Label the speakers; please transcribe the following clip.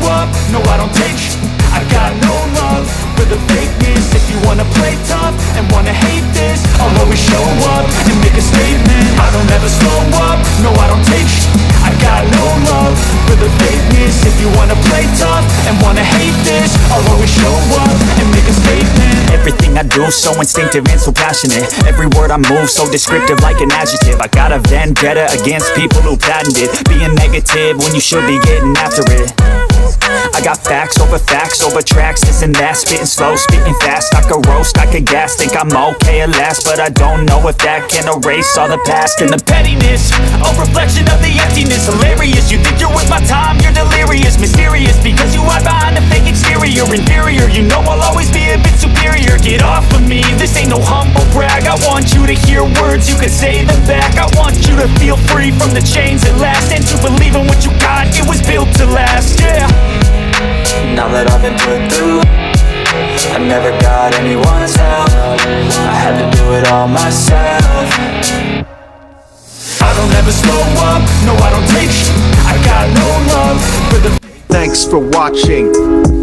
Speaker 1: up, no I don't take sh**. I got no love for the fakeness. If you wanna play tough and wanna hate this, I'll always show up and make a statement. I don't ever slow up, no I don't take sh**. I got no love for the fakeness. If you wanna play tough and wanna hate this, I'll always show up and make a statement.
Speaker 2: Everything I do so instinctive and so passionate. Every word I move so descriptive like an adjective. I got a vendetta against people who patented being negative when you should be getting after it. I got facts over tracks, this and that. Spitting slow, spitting fast, I could roast, I could gas. Think I'm okay at last, but I don't know if that can erase all the past. And the pettiness, a reflection of the emptiness. Hilarious, you think you're worth my time, you're delirious. Mysterious, because you hide behind a fake exterior. Inferior, you know I'll always be a bit superior. Get off of me, this ain't no humble brag. I want you to hear words, you can say them back. I want you to feel free from the chains at last, and to believe in what you got, it was built to last, yeah.
Speaker 3: Now that I've been put through, I never got anyone's help. I had to do it all myself.
Speaker 1: I don't ever slow up, no I don't take sh**. I got no love for the
Speaker 4: Thanks for watching.